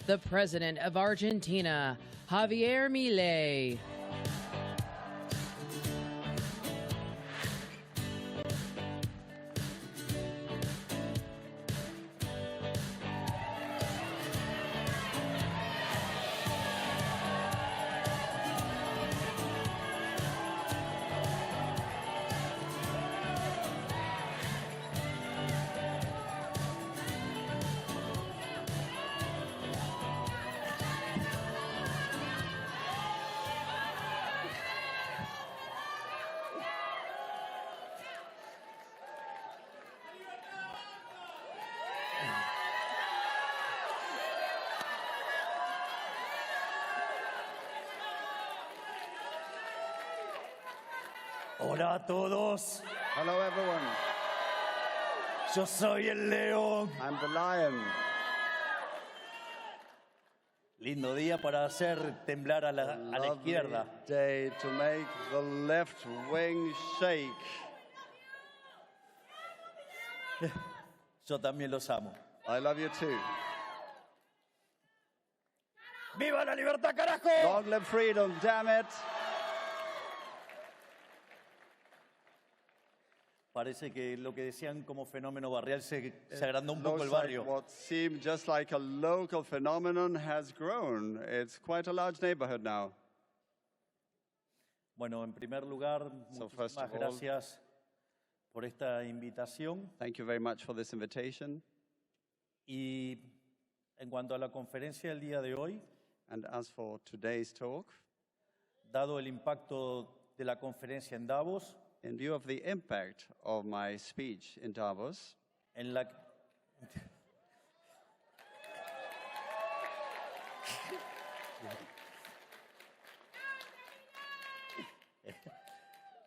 The president of Argentina, Javier Milei. Hola a todos. Hello, everyone. Yo soy el león. I'm the lion. Lindo día para hacer temblar a la izquierda. Day to make the left wing shake. Yo también los amo. I love you too. ¡Viva la libertad, carajo! Long live freedom, damn it. Parece que lo que decían como fenómeno barrial se agrandó un poco el Looks like barrio. what seemed just like a local phenomenon has grown. It's quite a large neighborhood now. Bueno, en primer lugar, first muchísimas of all, gracias por esta invitación. Thank you very much for this invitation. Y en cuanto a la conferencia del día de hoy, And as for today's talk, dado el impacto de la conferencia en Davos, in view of the impact of my speech in Davos, en la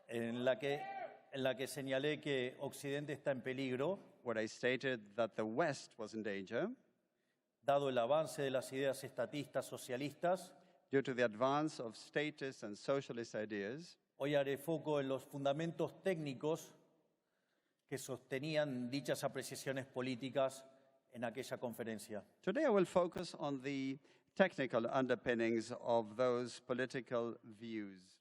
en la que señalé que Occidente está en peligro, where I stated that the West was in danger, dado el avance de las ideas estatistas socialistas, due to the advance of statist and socialist ideas, hoy haré foco en los fundamentos técnicos que sostenían dichas apreciaciones políticas en aquella conferencia. today I will focus on the technical underpinnings of those political views.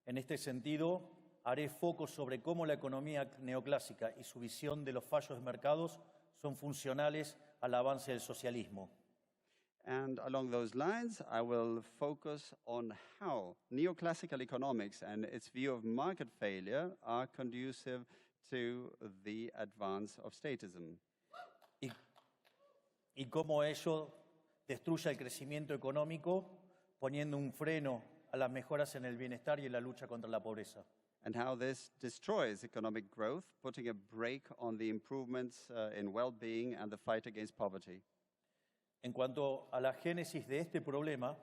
En este sentido, haré foco sobre cómo la economía neoclásica y su visión de los fallos de mercados son funcionales al avance del socialismo. And along those lines, I will focus on how neoclassical economics and its view of market failure are conducive to the advance of statism. Y cómo ello destruye el crecimiento económico, poniendo un freno a las mejoras en el bienestar y en la lucha contra la pobreza. And how this destroys economic growth, putting a brake on the improvements in well-being and the fight against poverty. En cuanto a la génesis de este problema,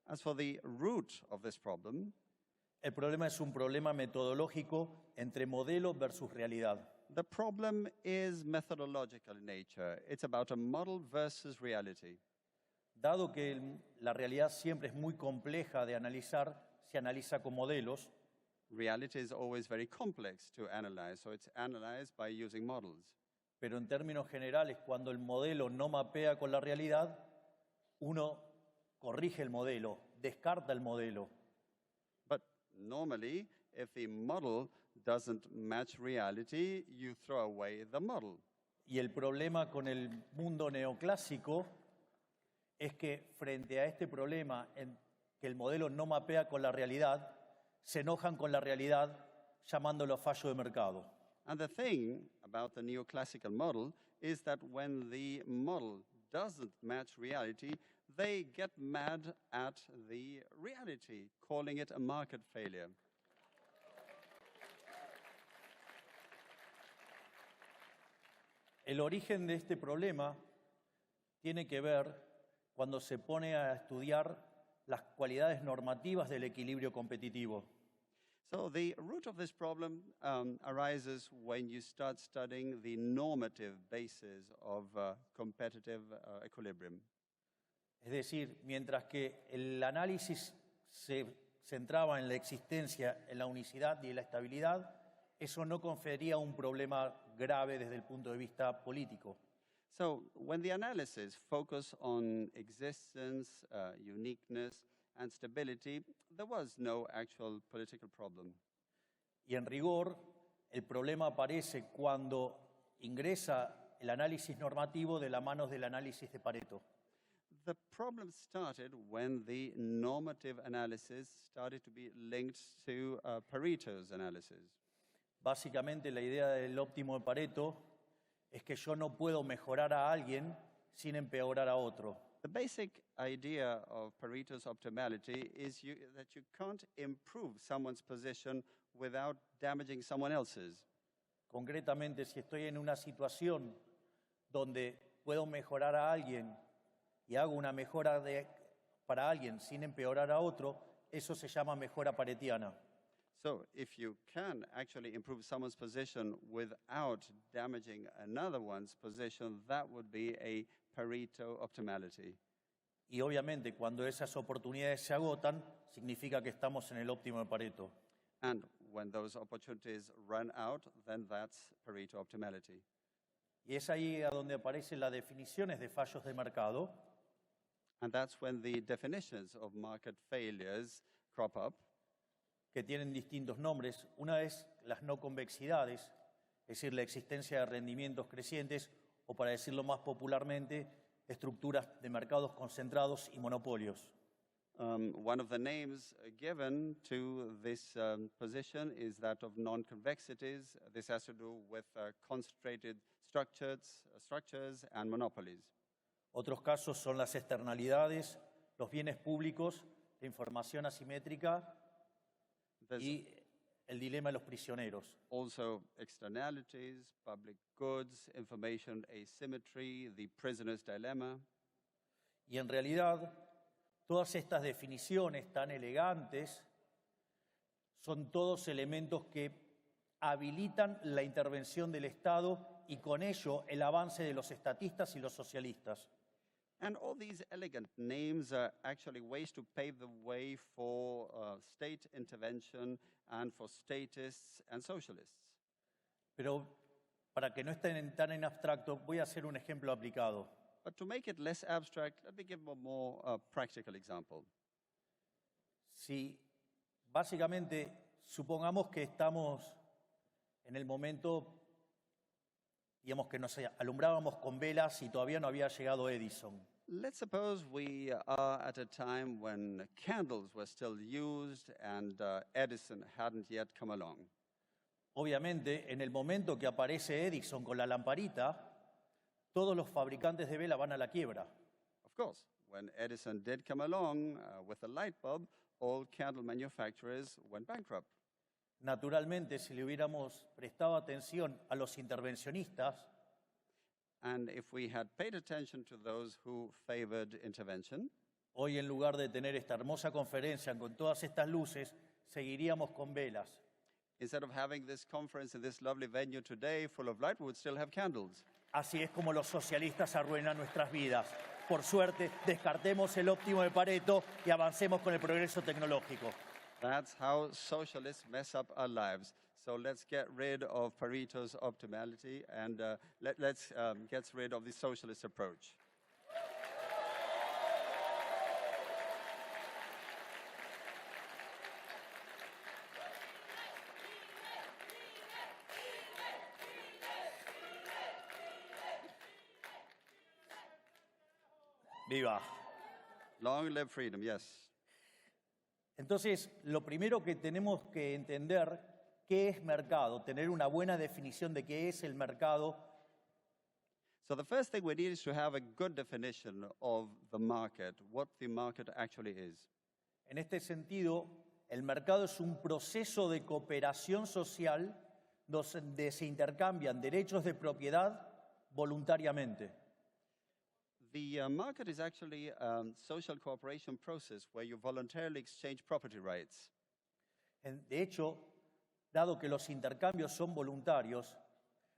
As for the root of this problem, el problema es un problema metodológico entre modelo versus realidad. the problem is methodological in nature. It's about a model versus reality. Dado que la realidad siempre es muy compleja de analizar, se analiza con modelos, Reality is always very complex to analyze, so it's analyzed by using models. pero en términos generales, cuando el modelo no mapea con la realidad, uno corrige el modelo, descarta el modelo. But normally, if the model doesn't match reality, you throw away the model. Y el problema con el mundo neoclásico es que frente a este problema en que el modelo no mapea con la realidad, se enojan con la realidad llamándolo fallo de mercado. And the thing about the neoclassical model is that when the model doesn't match reality, they get mad at the reality, calling it a market failure. El origen de este problema tiene que ver cuando se pone a estudiar las cualidades normativas del equilibrio competitivo. So the root of this problem arises when you start studying the normative basis of competitive equilibrium. Es decir, mientras que el análisis se centraba en la existencia, en la unicidad y en la estabilidad, eso no confería un problema grave desde el punto de vista político. So when the analysis focused on existence, uniqueness, and stability, there was no actual political problem. Y en rigor, el problema aparece cuando ingresa el análisis normativo de la mano del análisis de Pareto. The problem started when the normative analysis started to be linked to Pareto's analysis. Básicamente, la idea del óptimo de Pareto es que yo no puedo mejorar a alguien sin empeorar a otro. The basic idea of Pareto's optimality is that you can't improve someone's position without damaging someone else's. Concretamente, si estoy en una situación donde puedo mejorar a alguien y hago una mejora para alguien sin empeorar a otro, eso se llama mejora paretiana. So if you can actually improve someone's position without damaging another one's position, that would be a Pareto optimality. Y obviamente, cuando esas oportunidades se agotan, significa que estamos en el óptimo de Pareto. And when those opportunities run out, then that's Pareto optimality. Y es ahí a donde aparecen las definiciones de fallos de mercado, And that's when the definitions of market failures crop up. que tienen distintos nombres. Una es las no convexidades, es decir, la existencia de rendimientos crecientes, o para decirlo más popularmente, estructuras de mercados concentrados y monopolios. One of the names given to this position is that of non-convexities. This has to do with concentrated structures and monopolies. Otros casos son las externalidades, los bienes públicos, la información asimétrica There's y el dilema de los prisioneros. also externalities, public goods, information asymmetry, the prisoner's dilemma. Y en realidad, todas estas definiciones tan elegantes son todos elementos que habilitan la intervención del Estado y con ello el avance de los estatistas y los socialistas. And all these elegant names are actually ways to pave the way for state intervention and for statists and socialists. Pero para que no estén tan en abstracto, voy a hacer un ejemplo aplicado. But to make it less abstract, let me give a more practical example. Si básicamente supongamos que estamos en el momento, digamos que nos alumbrábamos con velas y todavía no había llegado Edison. Let's suppose we are at a time when candles were still used and Edison hadn't yet come along. Obviamente, en el momento que aparece Edison con la lamparita, todos los fabricantes de vela van a la quiebra. Of course, when Edison did come along with a light bulb, all candle manufacturers went bankrupt. Naturalmente, si le hubiéramos prestado atención a los intervencionistas, And if we had paid attention to those who favored intervention, hoy en lugar de tener esta hermosa conferencia con todas estas luces, seguiríamos con velas. instead of having this conference in this lovely venue today full of light, we would still have candles. Así es como los socialistas arruinan nuestras vidas. Por suerte, descartemos el óptimo de Pareto y avancemos con el progreso tecnológico. That's how socialists mess up our lives. So let's get rid of Pareto's optimality and let's get rid of the socialist approach. ¡Viva! Long live freedom, yes. Entonces, lo primero que tenemos que entender, ¿qué es mercado? Tener una buena definición de qué es el mercado. So the first thing we need is to have a good definition of the market, what the market actually is. En este sentido, el mercado es un proceso de cooperación social donde se intercambian derechos de propiedad voluntariamente. The market is actually a social cooperation process where you voluntarily exchange property rights. De hecho, dado que los intercambios son voluntarios,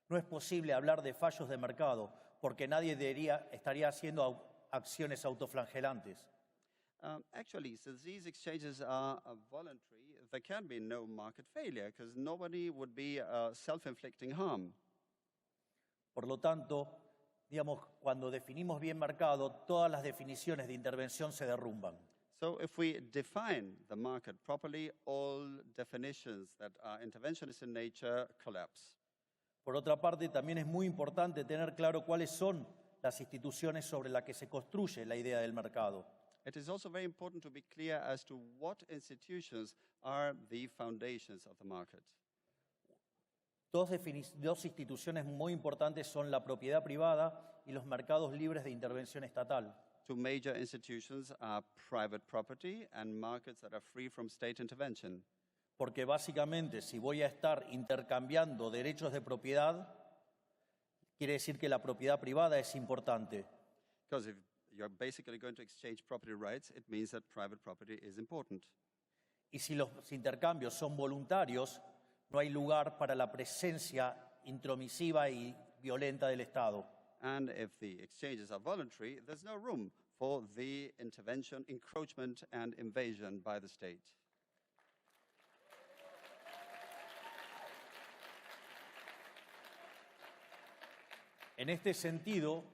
no es posible hablar de fallos de mercado, porque nadie estaría haciendo acciones autoflagelantes. Actually, since these exchanges are voluntary, there can be no market failure because nobody would be self-inflicting harm. Por lo tanto, digamos, cuando definimos bien mercado, todas las definiciones de intervención se derrumban. So if we define the market properly, all definitions that are interventionist in nature collapse. Por otra parte, también es muy importante tener claro cuáles son las instituciones sobre las que se construye la idea del mercado. It is also very important to be clear as to what institutions are the foundations of the market. Dos instituciones muy importantes son la propiedad privada y los mercados libres de intervención estatal. Two major institutions are private property and markets that are free from state intervention. Porque básicamente, si voy a estar intercambiando derechos de propiedad, quiere decir que la propiedad privada es importante. Because if you're basically going to exchange property rights, it means that private property is important. Y si los intercambios son voluntarios, no hay lugar para la presencia intromisiva y violenta del Estado. And if the exchanges are voluntary, there's no room for the intervention, encroachment, and invasion by the state. En este sentido,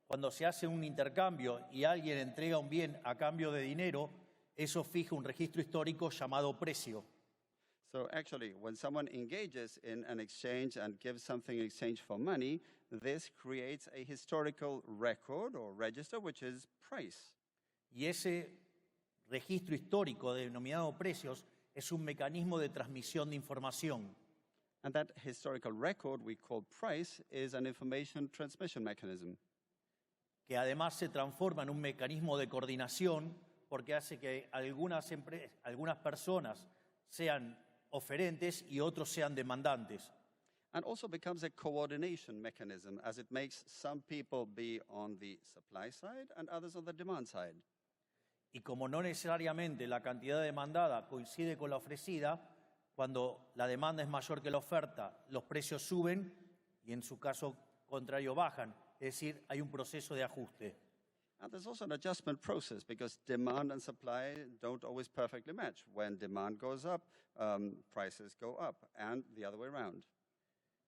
cuando se hace un intercambio y alguien entrega un bien a cambio de dinero, eso fija un registro histórico llamado precio. So actually, when someone engages in an exchange and gives something in exchange for money, this creates a historical record or register, which is price. Y ese registro histórico denominado precios es un mecanismo de transmisión de información. And that historical record we call price is an information transmission mechanism. Que además se transforma en un mecanismo de coordinación porque hace que algunas personas sean oferentes y otros sean demandantes. And also becomes a coordination mechanism as it makes some people be on the supply side and others on the demand side. Y como no necesariamente la cantidad demandada coincide con la ofrecida, cuando la demanda es mayor que la oferta, los precios suben y en su caso contrario bajan. Es decir, hay un proceso de ajuste. And there's also an adjustment process because demand and supply don't always perfectly match. When demand goes up, prices go up, and the other way around.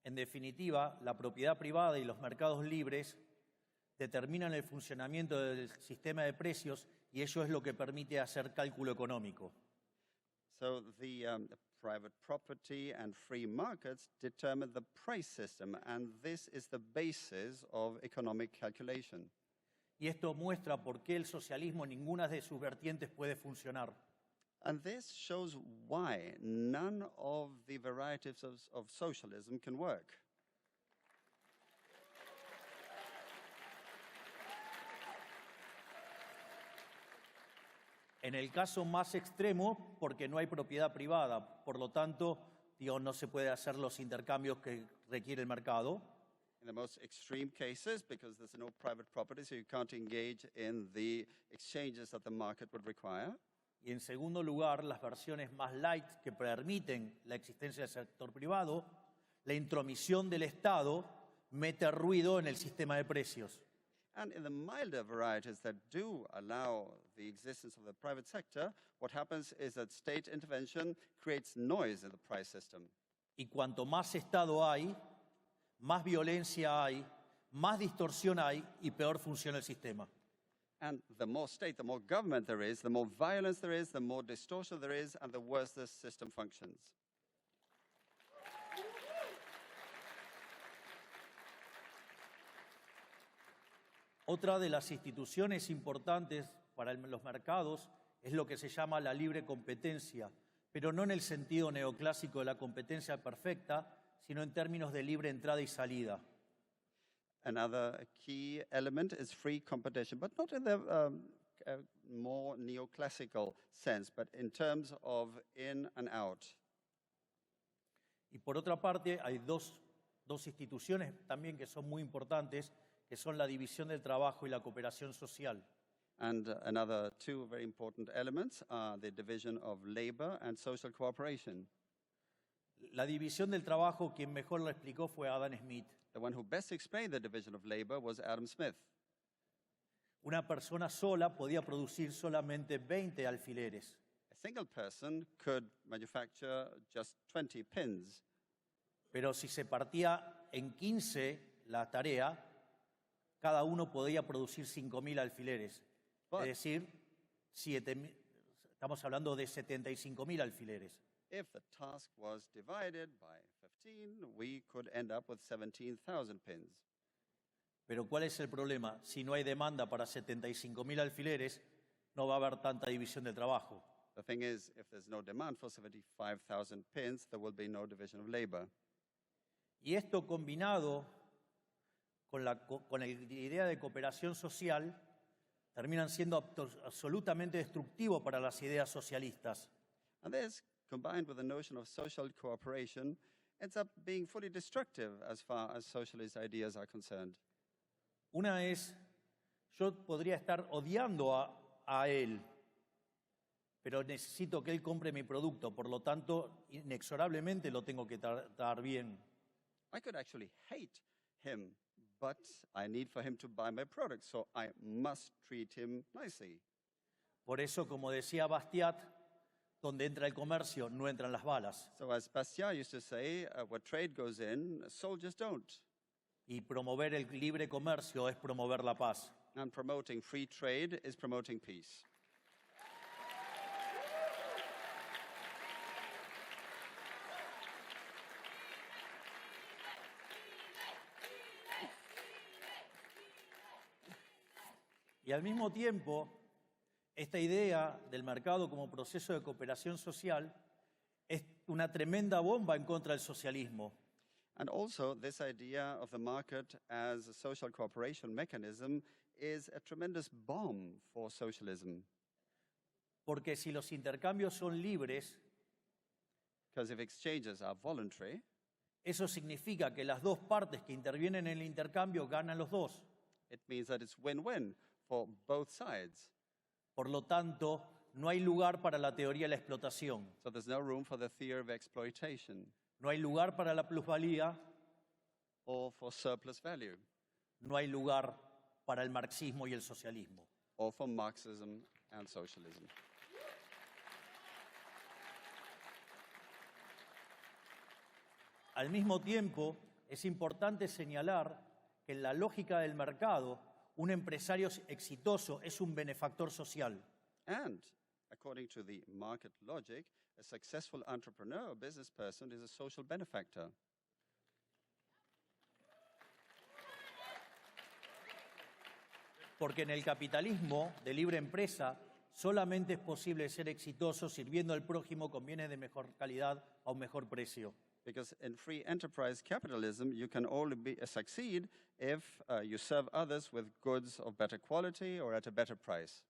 En definitiva, la propiedad privada y los mercados libres determinan el funcionamiento del sistema de precios y eso es lo que permite hacer cálculo económico. So the private property and free markets determine the price system, and this is the basis of economic calculation. Y esto muestra por qué el socialismo en ninguna de sus vertientes puede funcionar. And this shows why none of the varieties of socialism can work. En el caso más extremo, porque no hay propiedad privada, por lo tanto, no se puede hacer los intercambios que requiere el mercado. In the most extreme cases, because there's no private property, so you can't engage in the exchanges that the market would require. Y en segundo lugar, las versiones más light que permiten la existencia del sector privado, la intromisión del Estado mete ruido en el sistema de precios. And in the milder varieties that do allow the existence of the private sector, what happens is that state intervention creates noise in the price system. Y cuanto más Estado hay, más violencia hay, más distorsión hay y peor funciona el sistema. And the more state, the more government there is, the more violence there is, the more distortion there is, and the worse the system functions. Otra de las instituciones importantes para los mercados es lo que se llama la libre competencia, pero no en el sentido neoclásico de la competencia perfecta, sino en términos de libre entrada y salida. Another key element is free competition, but not in the more neoclassical sense, but in terms of in and out. Y por otra parte, hay dos instituciones también que son muy importantes, que son la división del trabajo y la cooperación social. And another two very important elements are the division of labor and social cooperation. La división del trabajo, quien mejor lo explicó fue Adam Smith. The one who best explained the division of labor was Adam Smith. Una persona sola podía producir solamente 20 alfileres. A single person could manufacture just 20 pins. Pero si se partía en 15 la tarea, cada uno podía producir 5.000 alfileres. But- Es decir, estamos hablando de 75.000 alfileres. If the task was divided by 15, we could end up with 17,000 pins. Pero ¿cuál es el problema? Si no hay demanda para 75.000 alfileres, no va a haber tanta división del trabajo. The thing is, if there's no demand for 75,000 pins, there will be no division of labor. Y esto combinado con la idea de cooperación social, terminan siendo absolutamente destructivos para las ideas socialistas. And this, combined with the notion of social cooperation, ends up being fully destructive as far as socialist ideas are concerned. Una es, yo podría estar odiando a él, pero necesito que él compre mi producto, por lo tanto, inexorablemente lo tengo que tratar bien. I could actually hate him, but I need for him to buy my product, so I must treat him nicely. Por eso, como decía Bastiat, donde entra el comercio, no entran las balas. So as Bastiat used to say, where trade goes in, soldiers don't. Y promover el libre comercio es promover la paz. And promoting free trade is promoting peace. Y al mismo tiempo, esta idea del mercado como proceso de cooperación social es una tremenda bomba en contra del socialismo. And also, this idea of the market as a social cooperation mechanism is a tremendous bomb for socialism. Porque si los intercambios son libres, Because if exchanges are voluntary, eso significa que las dos partes que intervienen en el intercambio ganan los dos. it means that it's win-win for both sides. Por lo tanto, no hay lugar para la teoría de la explotación, So there's no room for the theory of exploitation no hay lugar para la plusvalía, or for surplus value no hay lugar para el marxismo y el socialismo. or for Marxism and socialism. Al mismo tiempo, es importante señalar que en la lógica del mercado, un empresario exitoso es un benefactor social. And according to the market logic, a successful entrepreneur or business person is a social benefactor. Porque en el capitalismo de libre empresa solamente es posible ser exitoso sirviendo al prójimo con bienes de mejor calidad a un mejor precio. Because in free enterprise capitalism, you can only succeed if you serve others with goods of better quality or at a better price.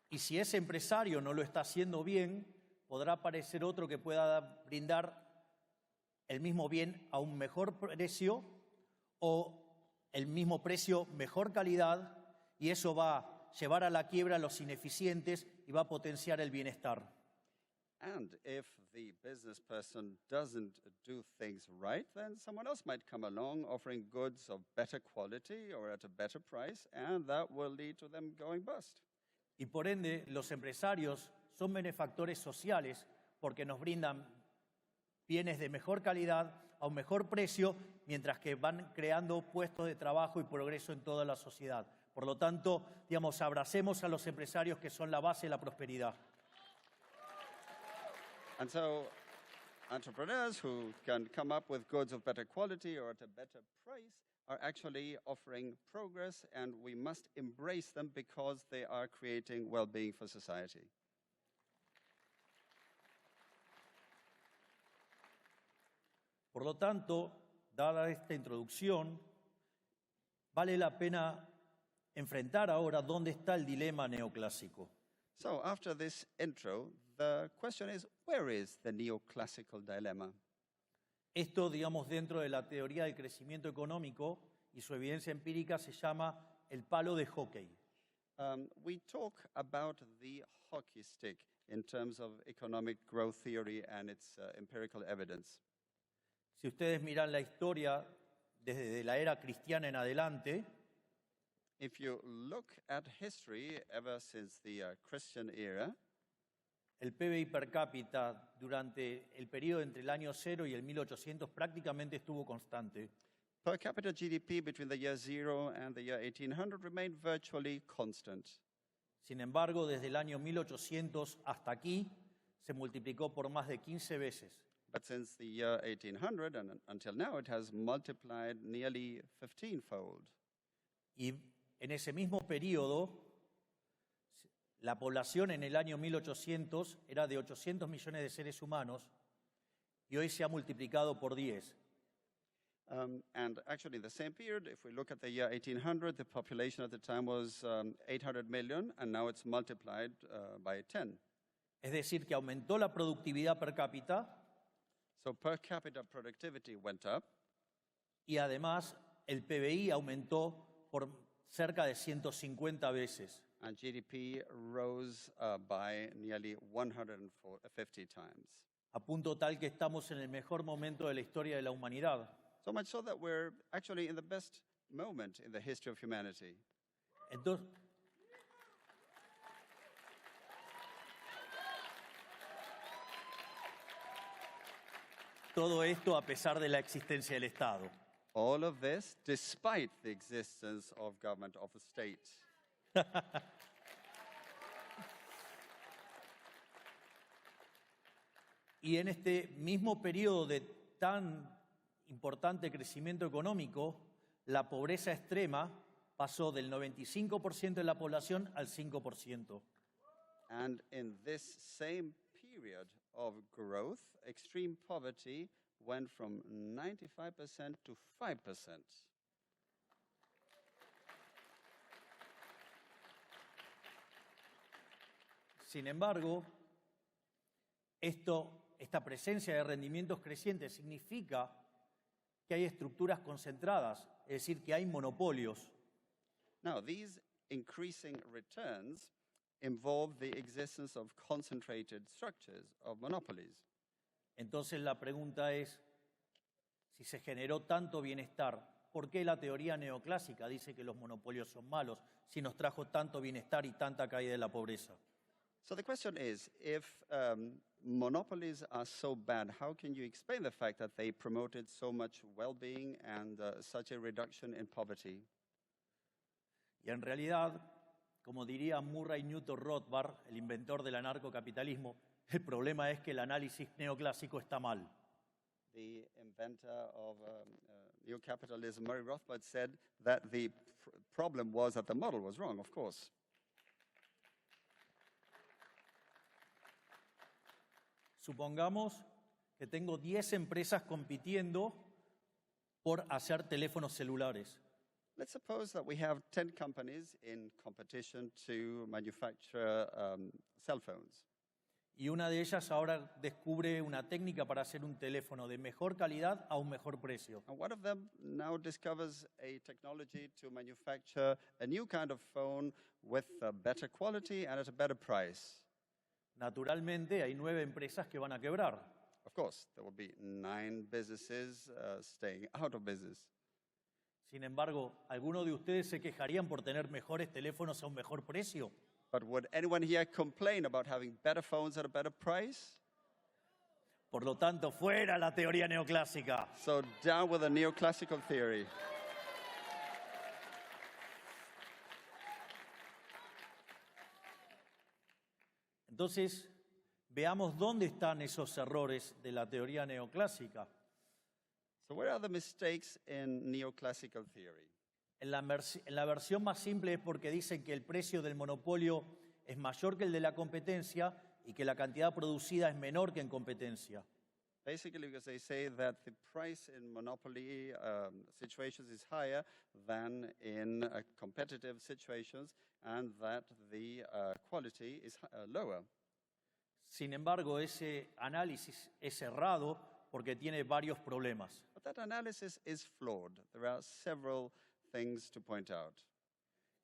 Y si ese empresario no lo está haciendo bien, podrá aparecer otro que pueda brindar el mismo bien a un mejor precio o el mismo precio, mejor calidad, y eso va a llevar a la quiebra a los ineficientes y va a potenciar el bienestar. And if the business person doesn't do things right, then someone else might come along offering goods of better quality or at a better price, and that will lead to them going bust. Y por ende, los empresarios son benefactores sociales porque nos brindan bienes de mejor calidad a un mejor precio, mientras que van creando puestos de trabajo y progreso en toda la sociedad. Por lo tanto, digamos, abracemos a los empresarios que son la base de la prosperidad. And so entrepreneurs who can come up with goods of better quality or at a better price are actually offering progress, and we must embrace them because they are creating well-being for society. Por lo tanto, dada esta introducción, vale la pena enfrentar ahora dónde está el dilema neoclásico. So after this intro, the question is, where is the neoclassical dilemma? Esto, digamos, dentro de la teoría del crecimiento económico y su evidencia empírica se llama el palo de hockey. We talk about the hockey stick in terms of economic growth theory and its empirical evidence. Si ustedes miran la historia desde la era cristiana en adelante, If you look at history ever since the Christian era, el PBI per cápita durante el periodo entre el año 0 y el 1800 prácticamente estuvo constante. per capita GDP between the year 0 and the year 1800 remained virtually constant. Sin embargo, desde el año 1800 hasta aquí se multiplicó por más de 15 veces. But since the year 1800 and until now, it has multiplied nearly 15-fold. Y en ese mismo periodo, la población en el año 1800 era de 800 millones de seres humanos y hoy se ha multiplicado por 10. And actually, in the same period, if we look at the year 1800, the population at the time was 800 million, and now it's multiplied by 10. Es decir, que aumentó la productividad per cápita So per capita productivity went up, y además el PBI aumentó por cerca de 150 veces. and GDP rose by nearly 150 times. A punto tal que estamos en el mejor momento de la historia de la humanidad. So much so that we're actually in the best moment in the history of humanity. Entonces, todo esto a pesar de la existencia del Estado. All of this despite the existence of government of the state. Y en este mismo periodo de tan importante crecimiento económico, la pobreza extrema pasó del 95% de la población al 5%. And in this same period of growth, extreme poverty went from 95% to 5%. Sin embargo, esta presencia de rendimientos crecientes significa que hay estructuras concentradas, es decir, que hay monopolios. Now, these increasing returns involve the existence of concentrated structures, of monopolies. Entonces la pregunta es, si se generó tanto bienestar, ¿por qué la teoría neoclásica dice que los monopolios son malos si nos trajo tanto bienestar y tanta caída de la pobreza? So the question is, if monopolies are so bad, how can you explain the fact that they promoted so much well-being and such a reduction in poverty? Y en realidad, como diría Murray Newton Rothbard, el inventor del anarcocapitalismo, el problema es que el análisis neoclásico está mal. The inventor of neocapitalism, Murray Rothbard, said that the problem was that the model was wrong, of course. Supongamos que tengo 10 empresas compitiendo por hacer teléfonos celulares. Let's suppose that we have 10 companies in competition to manufacture cell phones. Y una de ellas ahora descubre una técnica para hacer un teléfono de mejor calidad a un mejor precio. And one of them now discovers a technology to manufacture a new kind of phone with a better quality and at a better price. Naturalmente, hay 9 empresas que van a quebrar. Of course, there will be 9 businesses staying out of business. Sin embargo, ¿alguno de ustedes se quejarían por tener mejores teléfonos a un mejor precio? But would anyone here complain about having better phones at a better price? Por lo tanto, fuera la teoría neoclásica. So down with the neoclassical theory. Entonces, veamos dónde están esos errores de la teoría neoclásica. So where are the mistakes in neoclassical theory? En la versión más simple es porque dicen que el precio del monopolio es mayor que el de la competencia y que la cantidad producida es menor que en competencia. Basically, because they say that the price in monopoly situations is higher than in competitive situations, and that the quality is lower. Sin embargo, ese análisis es errado porque tiene varios problemas. But that analysis is flawed. There are several things to point out.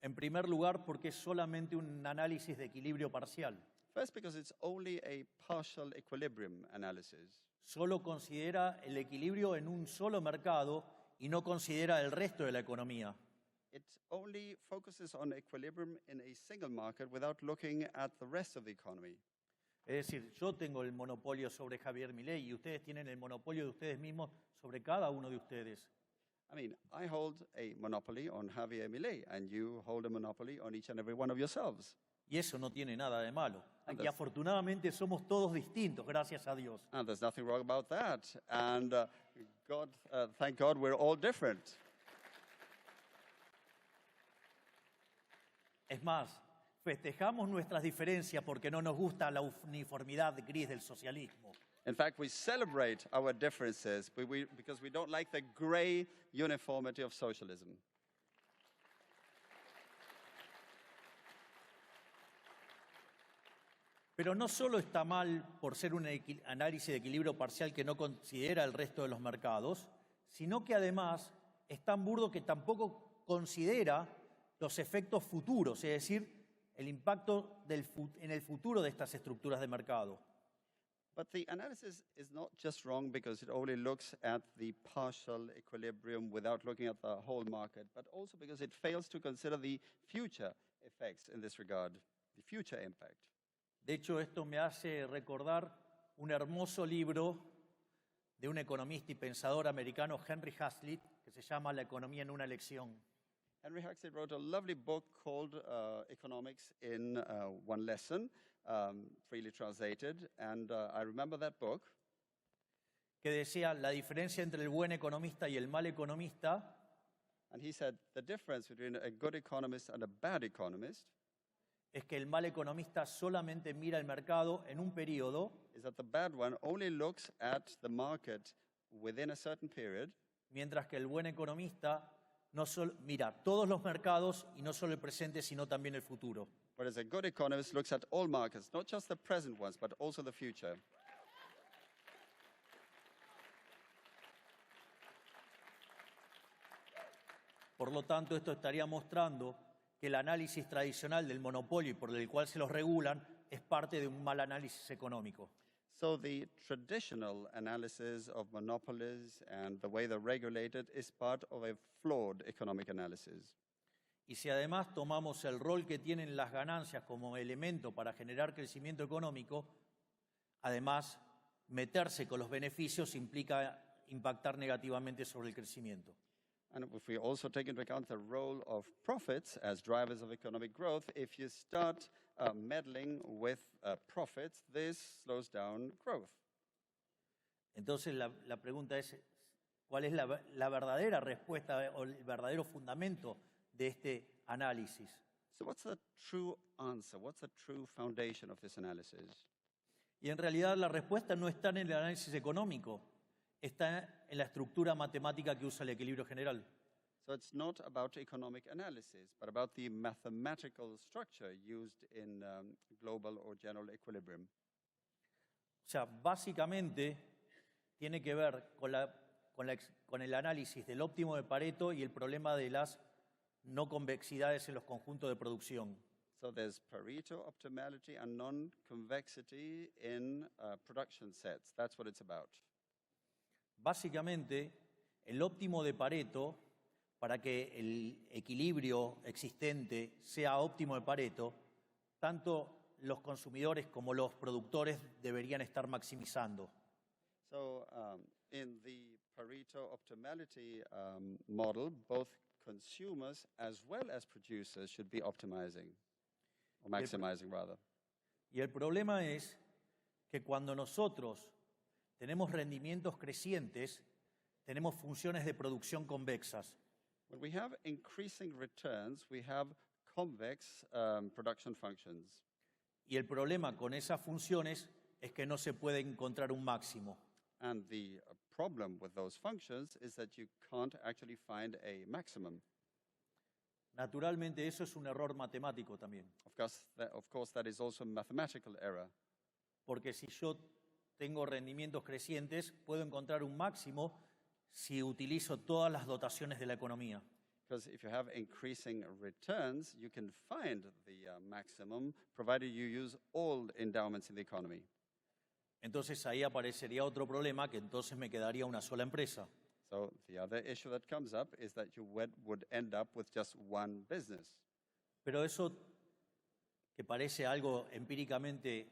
En primer lugar, porque es solamente un análisis de equilibrio parcial. First, because it's only a partial equilibrium analysis. Solo considera el equilibrio en un solo mercado y no considera el resto de la economía. it only focuses on equilibrium in a single market without looking at the rest of the economy. Es decir, yo tengo el monopolio sobre Javier Milei y ustedes tienen el monopolio de ustedes mismos sobre cada uno de ustedes. I mean, I hold a monopoly on Javier Milei, and you hold a monopoly on each and every one of yourselves. Y eso no tiene nada de malo. And Y afortunadamente somos todos distintos, gracias a Dios. And there's nothing wrong about that. And thank God we're all different. Es más, festejamos nuestras diferencias porque no nos gusta la uniformidad gris del socialismo. In fact, we celebrate our differences because we don't like the gray uniformity of socialism. Pero no solo está mal por ser un análisis de equilibrio parcial que no considera el resto de los mercados, sino que además es tan burdo que tampoco considera los efectos futuros, es decir, el impacto en el futuro de estas estructuras de mercado. But the analysis is not just wrong because it only looks at the partial equilibrium without looking at the whole market, but also because it fails to consider the future effects in this regard, the future impact. De hecho, esto me hace recordar un hermoso libro de un economista y pensador americano, Henry Hazlitt, que se llama La economía en una lección. Henry Hazlitt wrote a lovely book called Economics in One Lesson, freely translated, and I remember that book. Que decía la diferencia entre el buen economista y el mal economista And he said the difference between a good economist and a bad economist es que el mal economista solamente mira el mercado en un periodo, is that the bad one only looks at the market within a certain period, mientras que el buen economista no solo mira todos los mercados y no solo el presente, sino también el futuro. whereas a good economist looks at all markets, not just the present ones, but also the future. Por lo tanto, esto estaría mostrando que el análisis tradicional del monopolio y por el cual se los regulan es parte de un mal análisis económico. So the traditional analysis of monopolies and the way they're regulated is part of a flawed economic analysis. Y si además tomamos el rol que tienen las ganancias como elemento para generar crecimiento económico, además, meterse con los beneficios implica impactar negativamente sobre el crecimiento. And if we also take into account the role of profits as drivers of economic growth, if you start meddling with profits, this slows down growth. Entonces la pregunta es, ¿cuál es la verdadera respuesta o el verdadero fundamento de este análisis? So what's the true answer? What's the true foundation of this analysis? Y en realidad la respuesta no está en el análisis económico, está en la estructura matemática que usa el equilibrio general. So it's not about economic analysis, but about the mathematical structure used in global or general equilibrium. O sea, básicamente tiene que ver con el análisis del óptimo de Pareto y el problema de las no convexidades en los conjuntos de producción. So there's Pareto optimality and non-convexity in production sets. That's what it's about. Básicamente, el óptimo de Pareto, para que el equilibrio existente sea óptimo de Pareto, tanto los consumidores como los productores deberían estar maximizando. So in the Pareto optimality model, both consumers as well as producers should be optimizing, or maximizing rather. Y el problema es que cuando nosotros tenemos rendimientos crecientes, tenemos funciones de producción convexas. When we have increasing returns, we have convex production functions. Y el problema con esas funciones es que no se puede encontrar un máximo. And the problem with those functions is that you can't actually find a maximum. Naturalmente, eso es un error matemático también. Of course, that is also a mathematical error. Porque si yo tengo rendimientos crecientes, puedo encontrar un máximo si utilizo todas las dotaciones de la economía. Because if you have increasing returns, you can find the maximum, provided you use all endowments in the economy. Entonces ahí aparecería otro problema, que entonces me quedaría una sola empresa. So the other issue that comes up is that you would end up with just one business. Pero eso, que parece algo empíricamente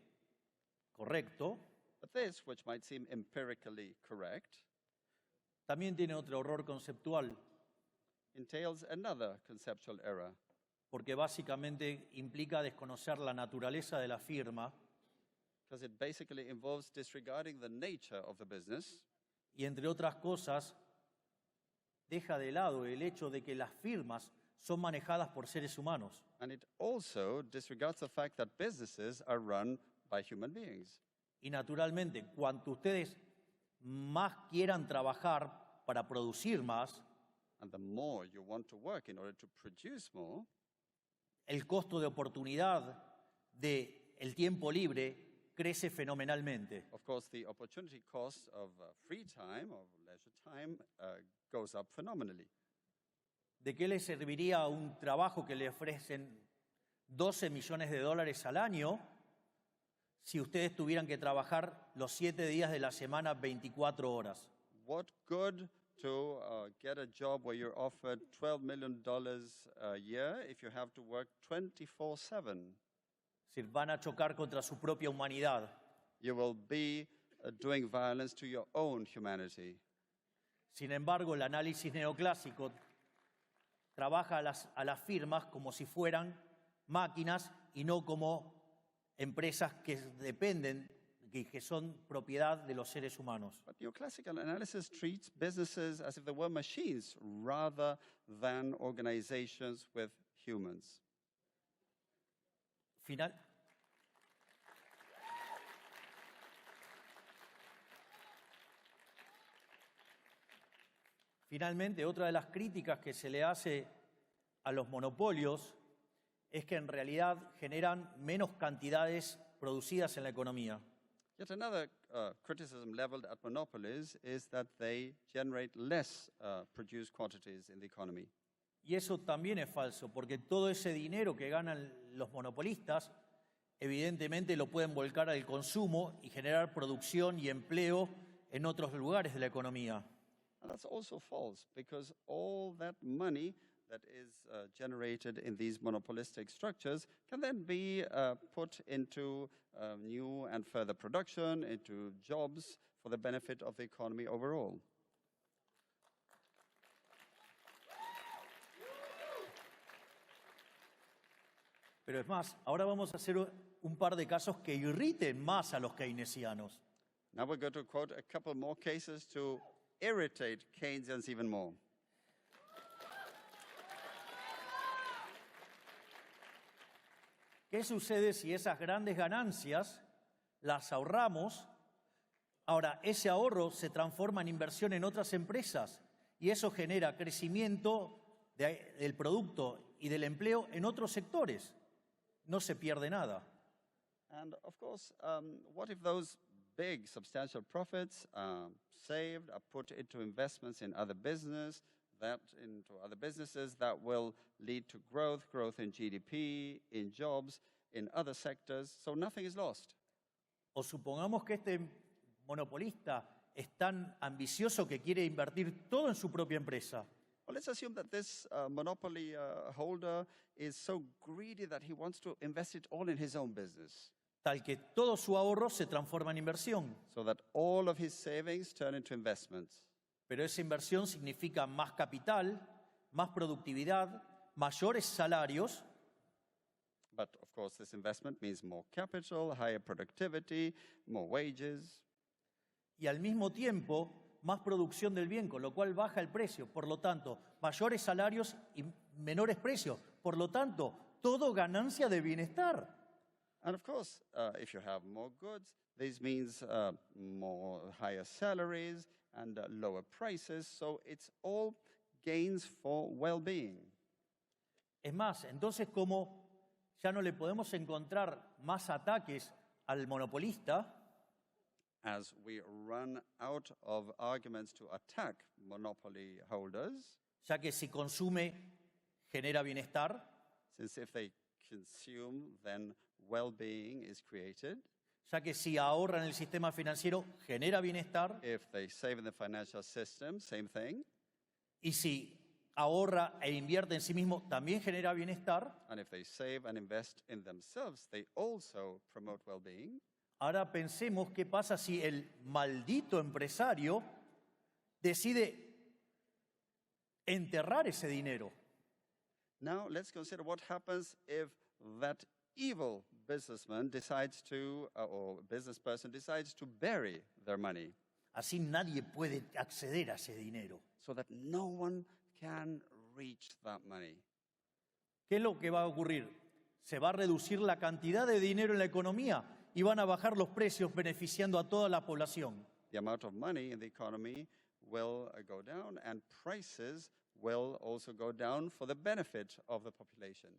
correcto, But this, which might seem empirically correct, también tiene otro error conceptual, entails another conceptual error, porque básicamente implica desconocer la naturaleza de la firma because it basically involves disregarding the nature of the business, y, entre otras cosas, deja de lado el hecho de que las firmas son manejadas por seres humanos. and it also disregards the fact that businesses are run by human beings. Y naturalmente, cuanto ustedes más quieran trabajar para producir más, And the more you want to work in order to produce more, el costo de oportunidad del tiempo libre crece fenomenalmente. of course, the opportunity cost of free time, of leisure time, goes up phenomenally. ¿De qué les serviría un trabajo que le ofrecen 12 millones de dólares al año si ustedes tuvieran que trabajar los 7 días de la semana 24 horas? What good to get a job where you're offered $12 million a year if you have to work 24/7? Es decir, van a chocar contra su propia humanidad. You will be doing violence to your own humanity. Sin embargo, el análisis neoclásico trabaja a las firmas como si fueran máquinas y no como empresas que dependen, que son propiedad de los seres humanos. But neoclassical analysis treats businesses as if they were machines rather than organizations with humans. Finalmente, otra de las críticas que se le hace a los monopolios es que en realidad generan menos cantidades producidas en la economía. Yet another criticism leveled at monopolies is that they generate less produced quantities in the economy. Y eso también es falso, porque todo ese dinero que ganan los monopolistas, evidentemente lo pueden volcar al consumo y generar producción y empleo en otros lugares de la economía. And that's also false, because all that money that is generated in these monopolistic structures can then be put into new and further production, into jobs for the benefit of the economy overall. Pero es más, ahora vamos a hacer un par de casos que irriten más a los keynesianos. Now we're going to quote a couple more cases to irritate Keynesians even more. ¿Qué sucede si esas grandes ganancias las ahorramos? Ahora, ese ahorro se transforma en inversión en otras empresas y eso genera crecimiento del producto y del empleo en otros sectores. No se pierde nada. And of course, what if those big, substantial profits saved are put into investments in other businesses that will lead to growth in GDP, in jobs, in other sectors, so nothing is lost. O supongamos que este monopolista es tan ambicioso que quiere invertir todo en su propia empresa. Well, let's assume that this monopoly holder is so greedy that he wants to invest it all in his own business, Tal que todo su ahorro se transforma en inversión. so that all of his savings turn into investments. Pero esa inversión significa más capital, más productividad, mayores salarios, But of course, this investment means more capital, higher productivity, more wages, y al mismo tiempo más producción del bien, con lo cual baja el precio. Por lo tanto, mayores salarios y menores precios. Por lo tanto, todo ganancia de bienestar. and of course, if you have more goods, this means more higher salaries and lower prices. So it's all gains for well-being. Es más, entonces como ya no le podemos encontrar más ataques al monopolista, As we run out of arguments to attack monopoly holders, ya que si consume genera bienestar, since if they consume, then well-being is created, ya que si ahorra en el sistema financiero genera bienestar, If they save in the financial system, same thing. y si ahorra e invierte en sí mismo también genera bienestar. And if they save and invest in themselves, they also promote well-being. Ahora pensemos qué pasa si el maldito empresario decide enterrar ese dinero. Now, let's consider what happens if that evil businessman decides to, or business person decides to bury their money Así nadie puede acceder a ese dinero. so that no one can reach that money. ¿Qué es lo que va a ocurrir? Se va a reducir la cantidad de dinero en la economía y van a bajar los precios beneficiando a toda la población. The amount of money in the economy will go down, and prices will also go down for the benefit of the population.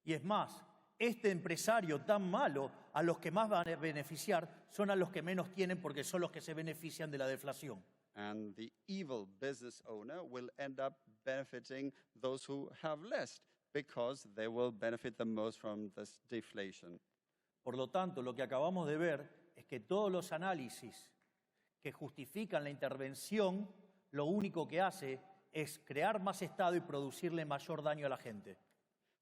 Y es más, este empresario tan malo, a los que más van a beneficiar son a los que menos tienen porque son los que se benefician de la deflación. And the evil business owner will end up benefiting those who have less because they will benefit the most from this deflation. Por lo tanto, lo que acabamos de ver es que todos los análisis que justifican la intervención, lo único que hace es crear más Estado y producirle mayor daño a la gente.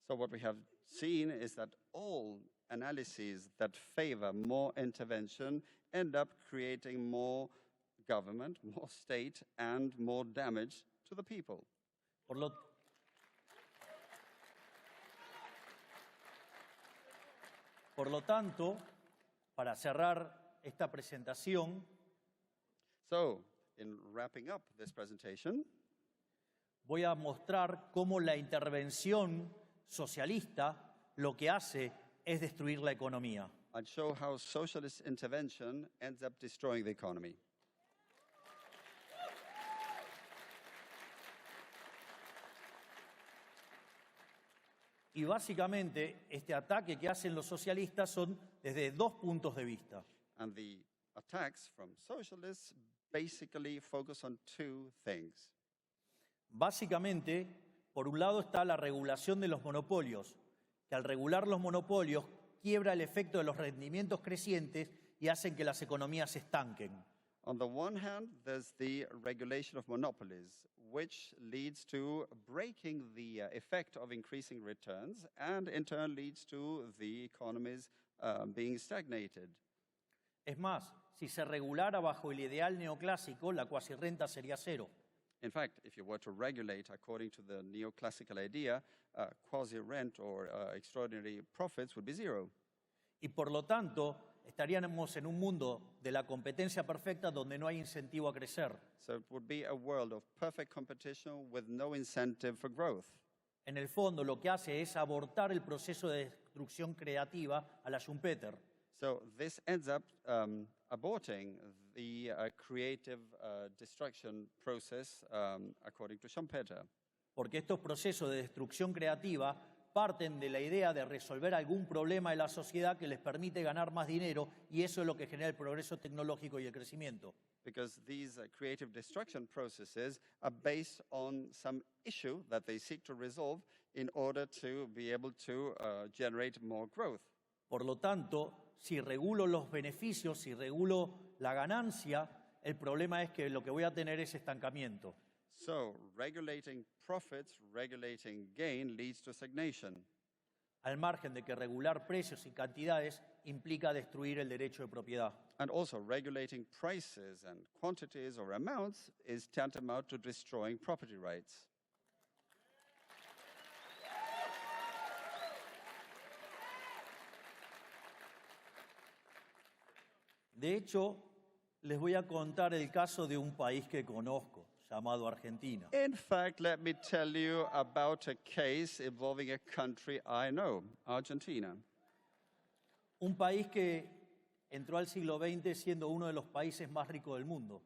So what we have seen is that all analyses that favor more intervention end up creating more government, more state, and more damage to the people. Por lo, por lo tanto, para cerrar esta presentación, So, in wrapping up this presentation, voy a mostrar cómo la intervención socialista lo que hace es destruir la economía. I'll show how socialist intervention ends up destroying the economy. Y básicamente este ataque que hacen los socialistas son desde dos puntos de vista. And the attacks from socialists basically focus on two things. Básicamente, por un lado está la regulación de los monopolios, que al regular los monopolios quiebra el efecto de los rendimientos crecientes y hacen que las economías se estanquen. On the one hand, there's the regulation of monopolies, which leads to breaking the effect of increasing returns and in turn leads to the economies being stagnated. Es más, si se regulara bajo el ideal neoclásico, la cuasirrenta sería cero. In fact, if you were to regulate according to the neoclassical idea, quasi-rent or extraordinary profits would be zero. Y por lo tanto, estaríamos en un mundo de la competencia perfecta donde no hay incentivo a crecer. So it would be a world of perfect competition with no incentive for growth. En el fondo, lo que hace es abortar el proceso de destrucción creativa a la Schumpeter. So this ends up aborting the creative destruction process according to Schumpeter. Porque estos procesos de destrucción creativa parten de la idea de resolver algún problema de la sociedad que les permite ganar más dinero y eso es lo que genera el progreso tecnológico y el crecimiento. Because these creative destruction processes are based on some issue that they seek to resolve in order to be able to generate more growth. Por lo tanto, si regulo los beneficios, si regulo la ganancia, el problema es que lo que voy a tener es estancamiento. So regulating profits, regulating gain leads to stagnation. Al margen de que regular precios y cantidades implica destruir el derecho de propiedad. And also regulating prices and quantities or amounts is tantamount to destroying property rights. De hecho, les voy a contar el caso de un país que conozco, llamado Argentina. In fact, let me tell you about a case involving a country I know, Argentina. Un país que entró al siglo XX siendo uno de los países más ricos del mundo.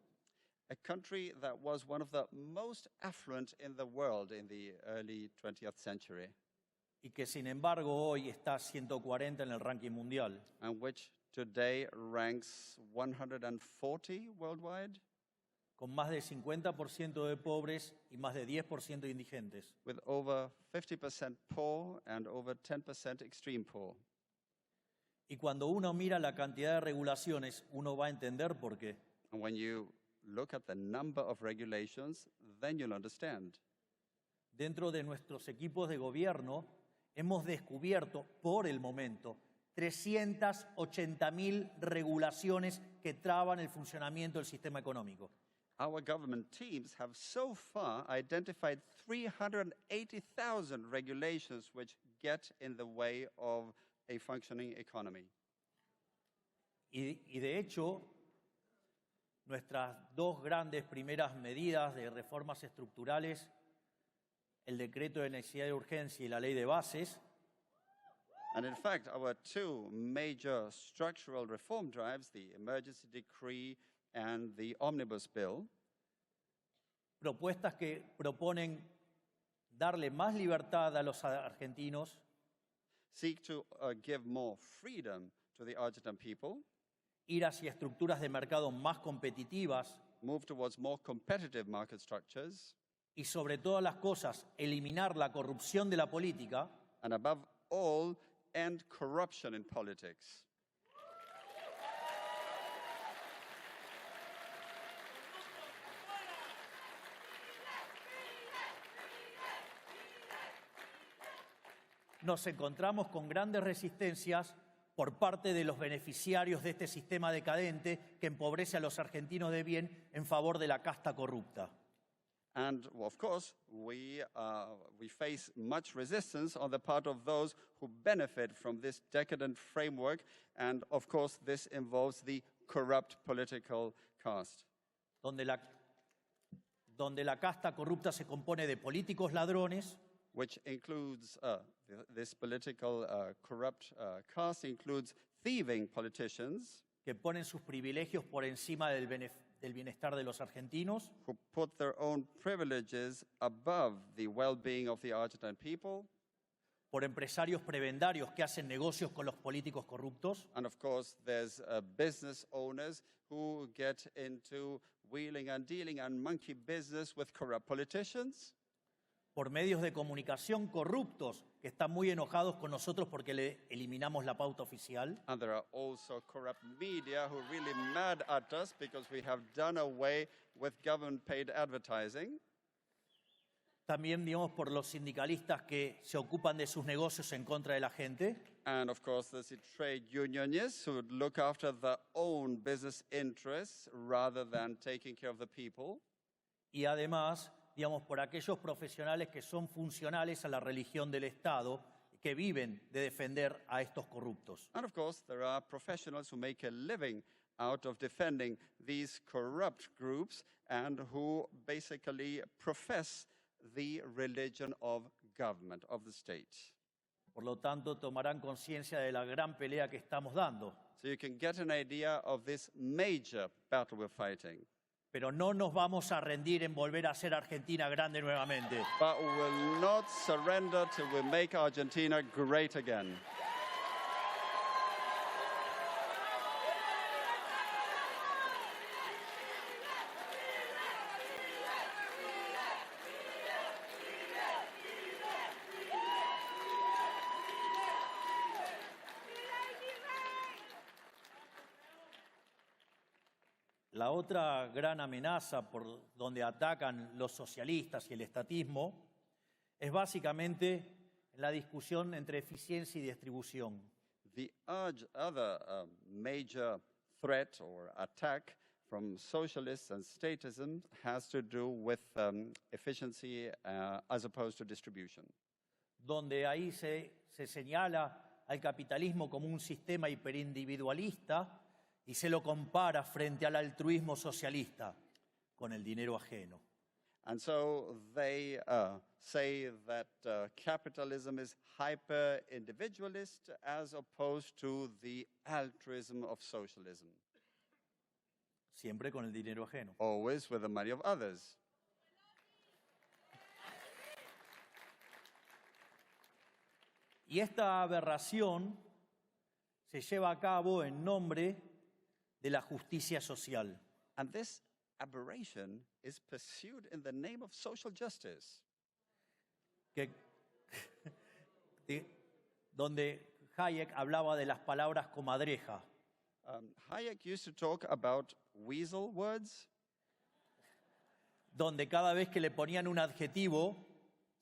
A country that was one of the most affluent in the world in the early 20th century, Y que sin embargo hoy está 140 en el ranking mundial. and which today ranks 140 worldwide, Con más de 50% de pobres y más de 10% de indigentes. with over 50% poor and over 10% extreme poor. Y cuando uno mira la cantidad de regulaciones, uno va a entender por qué. And when you look at the number of regulations, then you'll understand. Dentro de nuestros equipos de gobierno hemos descubierto, por el momento, 380.000 regulaciones que traban el funcionamiento del sistema económico. Our government teams have so far identified 380,000 regulations which get in the way of a functioning economy. Y de hecho, nuestras dos grandes primeras medidas de reformas estructurales, el decreto de necesidad de urgencia y la ley de bases, And in fact, our two major structural reform drives, the emergency decree and the omnibus bill, propuestas que proponen darle más libertad a los argentinos, seek to give more freedom to the Argentine people, ir hacia estructuras de mercado más competitivas move towards more competitive market structures, y sobre todas las cosas eliminar la corrupción de la política, and above all, end corruption in politics. nos encontramos con grandes resistencias por parte de los beneficiarios de este sistema decadente que empobrece a los argentinos de bien en favor de la casta corrupta. And of course, we face much resistance on the part of those who benefit from this decadent framework. And of course, this involves the corrupt political caste. Donde la casta corrupta se compone de políticos ladrones, Which includes, this political corrupt caste includes thieving politicians que ponen sus privilegios por encima del bienestar de los argentinos, who put their own privileges above the well-being of the Argentine people, por empresarios prebendarios que hacen negocios con los políticos corruptos, and of course there's business owners who get into wheeling and dealing and monkey business with corrupt politicians, por medios de comunicación corruptos que están muy enojados con nosotros porque le eliminamos la pauta oficial, and there are also corrupt media who are really mad at us because we have done away with government-paid advertising. también, digamos, por los sindicalistas que se ocupan de sus negocios en contra de la gente, And of course, there's the trade unionists who look after their own business interests rather than taking care of the people. y además, digamos, por aquellos profesionales que son funcionales a la religión del Estado, que viven de defender a estos corruptos. And of course, there are professionals who make a living out of defending these corrupt groups and who basically profess the religion of government, of the state. Por lo tanto, tomarán conciencia de la gran pelea que estamos dando. So you can get an idea of this major battle we're fighting. Pero no nos vamos a rendir en volver a hacer Argentina grande nuevamente. But we will not surrender till we make Argentina great again. La otra gran amenaza por donde atacan los socialistas y el estatismo es básicamente la discusión entre eficiencia y distribución. The other major threat or attack from socialists and statism has to do with efficiency as opposed to distribution. Donde ahí se señala al capitalismo como un sistema hiperindividualista y se lo compara frente al altruismo socialista con el dinero ajeno. And so they say that capitalism is hyper-individualist as opposed to the altruism of socialism, Siempre con el dinero ajeno. always with the money of others. Y esta aberración se lleva a cabo en nombre de la justicia social. And this aberration is pursued in the name of social justice, Donde Hayek hablaba de las palabras comadreja, Hayek used to talk about weasel words, donde cada vez que le ponían un adjetivo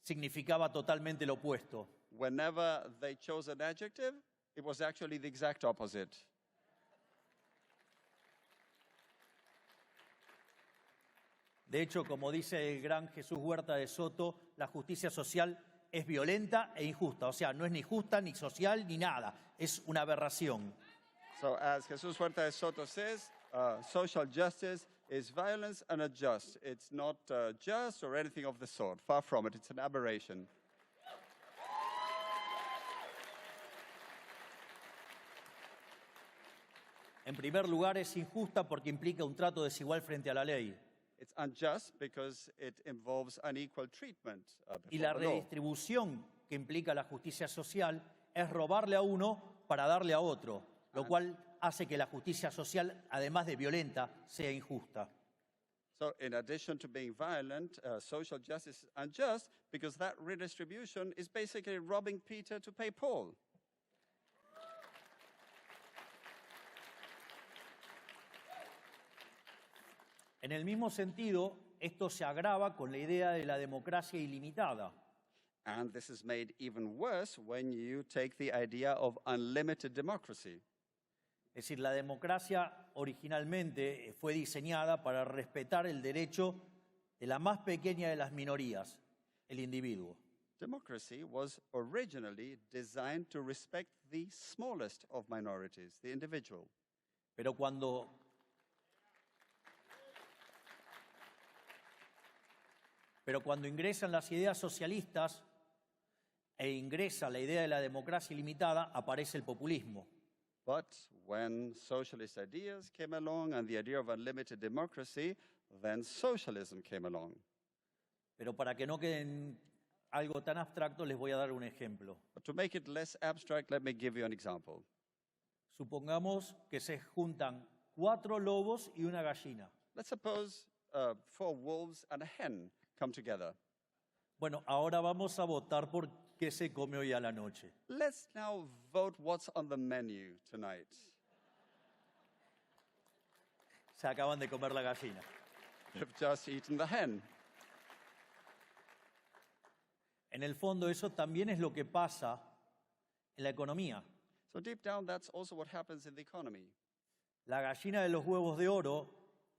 significaba totalmente lo opuesto. whenever they chose an adjective, it was actually the exact opposite. De hecho, como dice el gran Jesús Huerta de Soto, la justicia social es violenta e injusta. O sea, no es ni justa, ni social, ni nada. Es una aberración. So as Jesus Huerta de Soto says, social justice is violence and unjust. It's not just or anything of the sort. Far from it. It's an aberration. En primer lugar, es injusta porque implica un trato desigual frente a la ley. It's unjust because it involves unequal treatment Y before la the law. redistribución que implica la justicia social es robarle a uno para darle a otro, lo cual hace que la justicia social, además de violenta, sea injusta. So in addition to being violent, social justice is unjust because that redistribution is basically robbing Peter to pay Paul. En el mismo sentido, esto se agrava con la idea de la democracia ilimitada. And this is made even worse when you take the idea of unlimited democracy. Es decir, la democracia originalmente fue diseñada para respetar el derecho de la más pequeña de las minorías, el individuo. Democracy was originally designed to respect the smallest of minorities, the individual. Pero cuando ingresan las ideas socialistas e ingresa la idea de la democracia ilimitada, aparece el populismo. But when socialist ideas came along and the idea of unlimited democracy, then socialism came along. Pero para que no quede en algo tan abstracto, les voy a dar un ejemplo. But to make it less abstract, let me give you an example. Supongamos que se juntan 4 lobos y una gallina. Let's suppose 4 wolves and a hen come together. Bueno, ahora vamos a votar por qué se come hoy a la noche. Let's now vote what's on the menu tonight. Se acaban de comer la gallina. They've just eaten the hen. En el fondo, eso también es lo que pasa en la economía. So deep down, that's also what happens in the economy. La gallina de los huevos de oro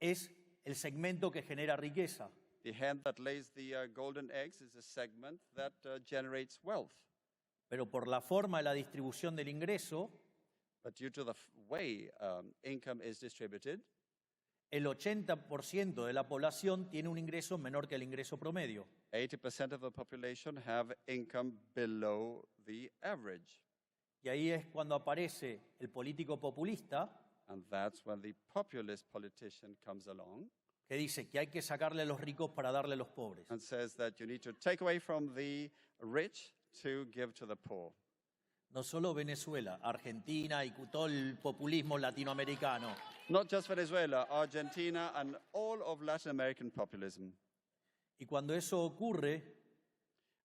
es el segmento que genera riqueza. The hen that lays the golden eggs is a segment that generates wealth. Pero por la forma de la distribución del ingreso, But due to the way income is distributed, el 80% de la población tiene un ingreso menor que el ingreso promedio. 80% of the population have income below the average. Y ahí es cuando aparece el político populista And that's when the populist politician comes along que dice que hay que sacarle a los ricos para darle a los pobres. and says that you need to take away from the rich to give to the poor. No solo Venezuela, Argentina y todo el populismo latinoamericano. Not just Venezuela, Argentina, and all of Latin American populism. Y cuando eso ocurre,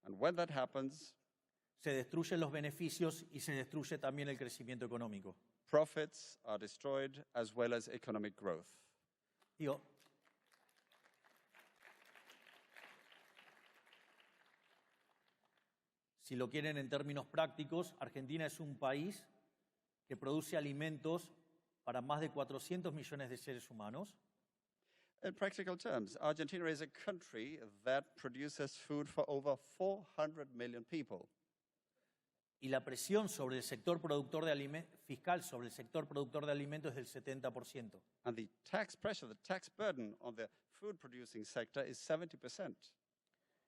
And when that happens, se destruyen los beneficios y se destruye también el crecimiento económico. profits are destroyed as well as economic growth. Digo, si lo quieren en términos prácticos, Argentina es un país que produce alimentos para más de 400 millones de seres humanos. In practical terms, Argentina is a country that produces food for over 400 million people. Y la presión sobre el sector productor de fiscal sobre el sector productor de alimentos es del 70%. And the tax pressure, the tax burden on the food producing sector is 70%.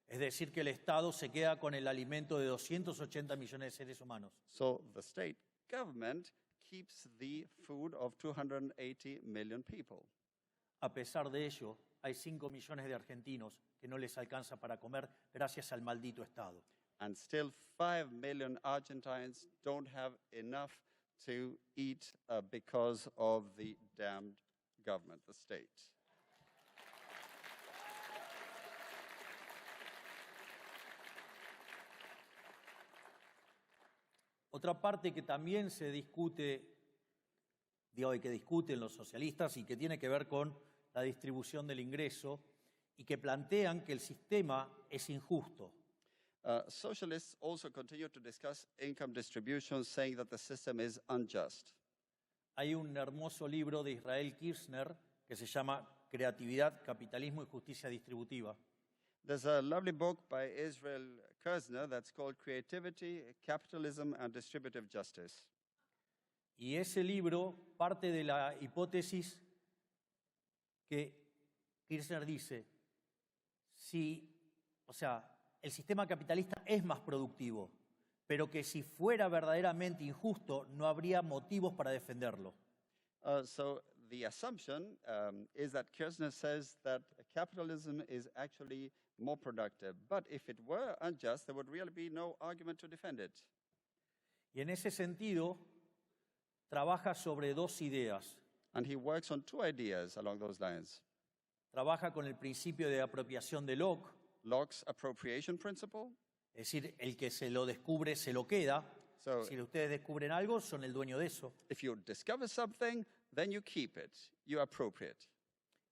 Es decir, que el Estado se queda con el alimento de 280 millones de seres humanos. So the state government keeps the food of 280 million people. A pesar de ello, hay 5 millones de argentinos que no les alcanza para comer gracias al maldito Estado. And still 5 million Argentines don't have enough to eat because of the damned government, the state. Otra parte que también se discute, digo, y que discuten los socialistas y que tiene que ver con la distribución del ingreso y que plantean que el sistema es injusto. Socialists also continue to discuss income distribution, saying that the system is unjust. Hay un hermoso libro de Israel Kirzner que se llama Creatividad, Capitalismo y Justicia Distributiva. There's a lovely book by Israel Kirzner that's called Creativity, Capitalism, and Distributive Justice. Y ese libro parte de la hipótesis que Kirzner dice, el sistema capitalista es más productivo, pero que si fuera verdaderamente injusto, no habría motivos para defenderlo. So the assumption is that Kirzner says that capitalism is actually more productive. But if it were unjust, there would really be no argument to defend it. Y en ese sentido, trabaja sobre dos ideas. And he works on two ideas along those lines. Trabaja con el principio de apropiación de Locke, Locke's appropriation principle. es decir, el que se lo descubre se lo queda. So Si ustedes descubren algo, son el dueño de eso. if you discover something, then you keep it, you appropriate.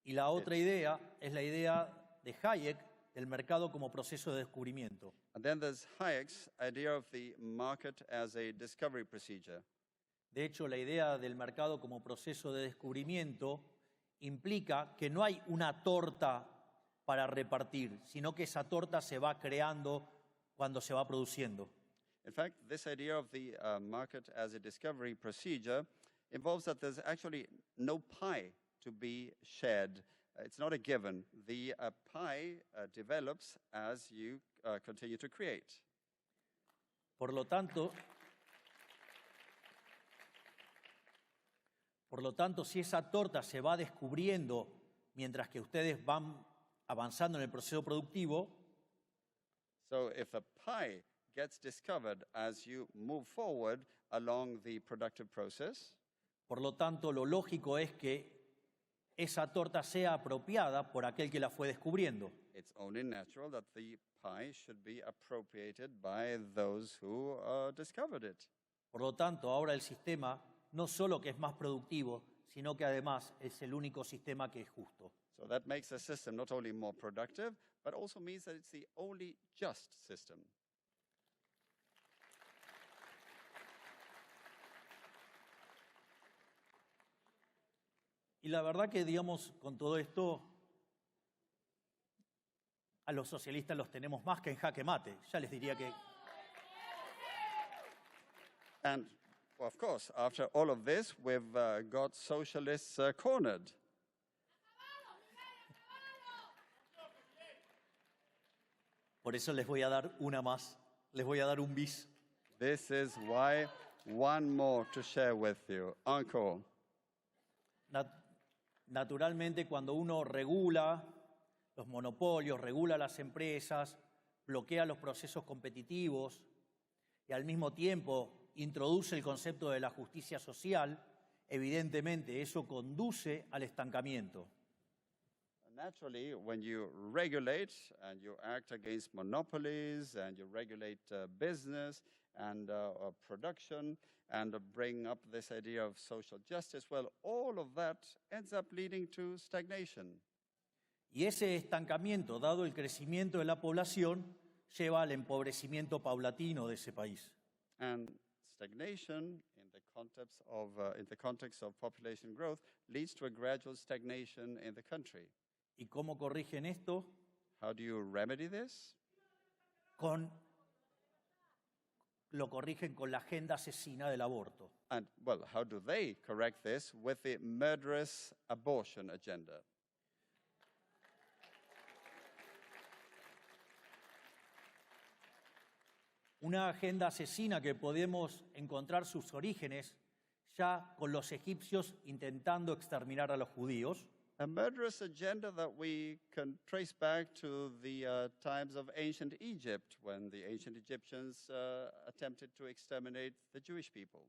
Y la otra idea es la idea de Hayek del mercado como proceso de descubrimiento. And then there's Hayek's idea of the market as a discovery procedure. De hecho, la idea del mercado como proceso de descubrimiento implica que no hay una torta para repartir, sino que esa torta se va creando cuando se va produciendo. In fact, this idea of the market as a discovery procedure involves that there's actually no pie to be shared. It's not a given. The pie develops as you continue to create. Por lo tanto, si esa torta se va descubriendo mientras que ustedes van avanzando en el proceso productivo, So if a pie gets discovered as you move forward along the productive process, por lo tanto, lo lógico es que esa torta sea apropiada por aquel que la fue descubriendo. it's only natural that the pie should be appropriated by those who discovered it. Por lo tanto, ahora el sistema no solo que es más productivo, sino que además es el único sistema que es justo. So that makes the system not only more productive, but also means that it's the only just system. Y la verdad que, digamos, con todo esto, a los socialistas los tenemos más que en jaque mate. Ya les diría que And of course, after all of this, we've got socialists cornered. por eso les voy a dar una más, les voy a dar un bis. This is why one more to share with you. Encore. Naturalmente, cuando uno regula los monopolios, regula las empresas, bloquea los procesos competitivos y al mismo tiempo introduce el concepto de la justicia social, evidentemente eso conduce al estancamiento. Naturally, when you regulate and you act against monopolies and you regulate business and production and bring up this idea of social justice, well, all of that ends up leading to stagnation. Y ese estancamiento, dado el crecimiento de la población, lleva al empobrecimiento paulatino de ese país. And stagnation in the context of population growth leads to a gradual stagnation in the country. ¿Y cómo corrigen esto? How do you remedy this? Lo corrigen con la agenda asesina del aborto. And, well, how do they correct this? With the murderous abortion agenda. Una agenda asesina que podemos encontrar sus orígenes ya con los egipcios intentando exterminar a los judíos. A murderous agenda that we can trace back to the times of ancient Egypt, when the ancient Egyptians attempted to exterminate the Jewish people.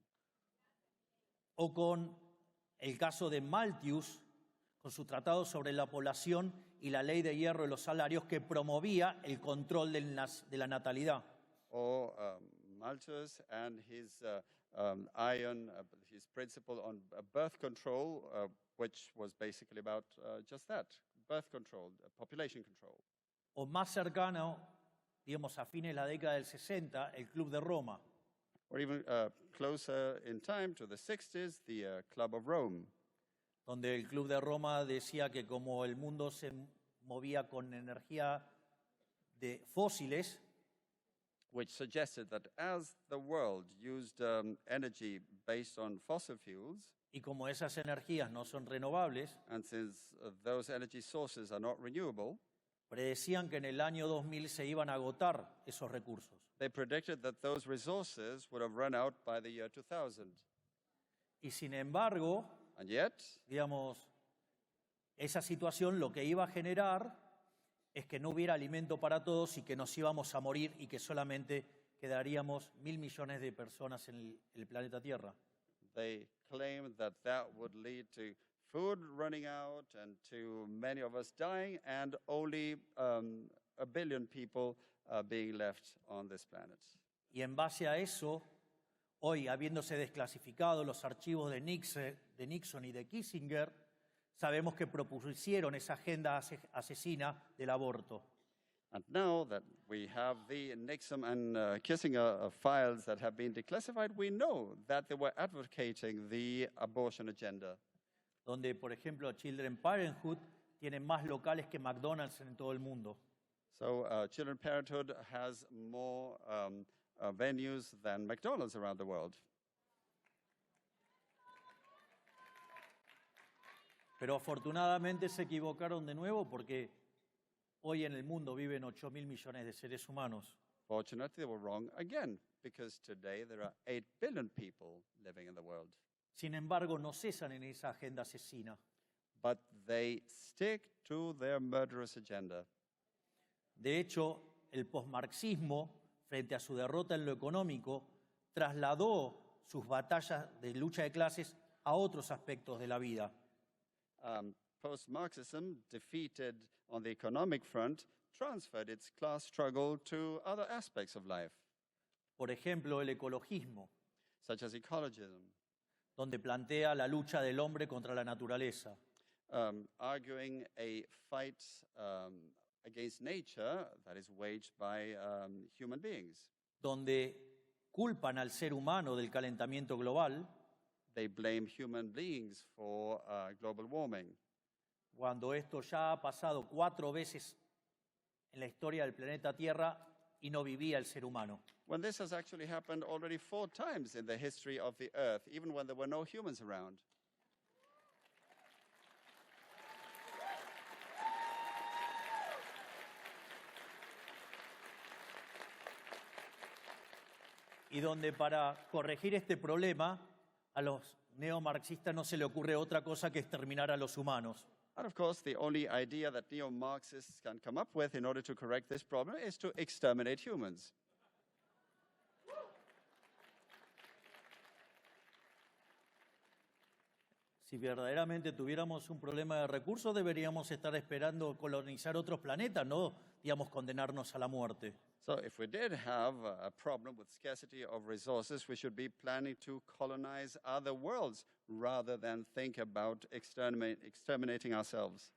O con el caso de Malthus, con su tratado sobre la población y la ley de hierro de los salarios que promovía el control de la natalidad. Or Malthus and his his principle on birth control, which was basically about just that, birth control, population control. O más cercano, digamos, a fines de la década del 60, el Club de Roma, Or even closer in time to the 60s, the Club of Rome, donde el Club de Roma decía que como el mundo se movía con energía de fósiles, which suggested that as the world used energy based on fossil fuels, y como esas energías no son renovables, and since those energy sources are not renewable, predecían que en el año 2000 se iban a agotar esos recursos. they predicted that those resources would have run out by the year 2000. Y sin embargo, And yet, digamos, esa situación lo que iba a generar es que no hubiera alimento para todos y que nos íbamos a morir y que solamente quedaríamos 1.000 millones de personas en el planeta Tierra. they claimed that that would lead to food running out and to many of us dying and only 1 billion people being left on this planet. Y en base a eso, hoy, habiéndose desclasificado los archivos de Nixon y de Kissinger, sabemos que propusieron esa agenda asesina del aborto. And now that we have the Nixon and Kissinger files that have been declassified, we know that they were advocating the abortion agenda. Donde, por ejemplo, Children's Parenthood tiene más locales que McDonald's en todo el mundo. So Children's Parenthood has more venues than McDonald's around the world. Pero afortunadamente se equivocaron de nuevo porque hoy en el mundo viven 8.000 millones de seres humanos. Fortunately, they were wrong again, because today there are 8 billion people living in the world. Sin embargo, no cesan en esa agenda asesina. But they stick to their murderous agenda. De hecho, el posmarxismo, frente a su derrota en lo económico, trasladó sus batallas de lucha de clases a otros aspectos de la vida. Post-Marxism, defeated on the economic front, transferred its class struggle to other aspects of life, Por ejemplo, el ecologismo, such as ecologism, donde plantea la lucha del hombre contra la naturaleza. arguing a fight against nature that is waged by human beings. Donde culpan al ser humano del calentamiento global, They blame human beings for global warming, cuando esto ya ha pasado 4 veces en la historia del planeta Tierra y no vivía el ser humano. when this has actually happened already 4 times in the history of the Earth, even when there were no humans around. Y donde para corregir este problema a los neomarxistas no se le ocurre otra cosa que exterminar a los humanos. And of course, the only idea that neo-Marxists can come up with in order to correct this problem is to exterminate humans. Si verdaderamente tuviéramos un problema de recursos, deberíamos estar esperando colonizar otros planetas, no, digamos, condenarnos a la muerte. So if we did have a problem with scarcity of resources, we should be planning to colonize other worlds rather than think about exterminating ourselves.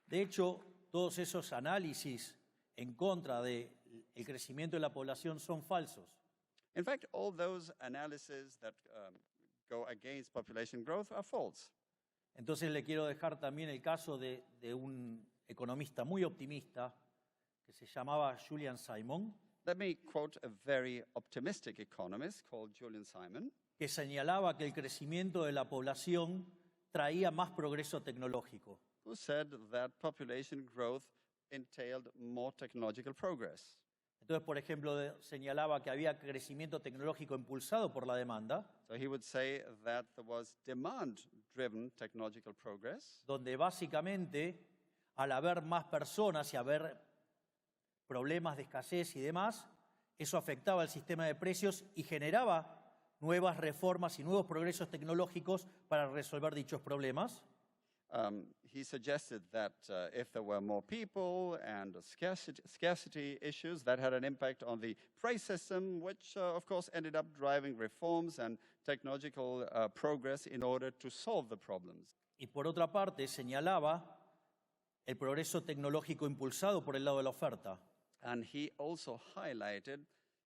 De hecho, todos esos análisis en contra del crecimiento de la población son falsos. In fact, all those analyses that go against population growth are false. Entonces le quiero dejar también el caso de un economista muy optimista que se llamaba Julian Simon, Let me quote a very optimistic economist called Julian Simon, que señalaba que el crecimiento de la población traía más progreso tecnológico. who said that population growth entailed more technological progress. Entonces, por ejemplo, señalaba que había crecimiento tecnológico impulsado por la demanda, So he would say that there was demand-driven technological progress, donde básicamente al haber más personas y haber problemas de escasez y demás, eso afectaba al sistema de precios y generaba nuevas reformas y nuevos progresos tecnológicos para resolver dichos problemas. He suggested that if there were more people and scarcity issues, that had an impact on the price system, which of course ended up driving reforms and technological progress in order to solve the problems. Y por otra parte, señalaba el progreso tecnológico impulsado por el lado de la oferta. And he also highlighted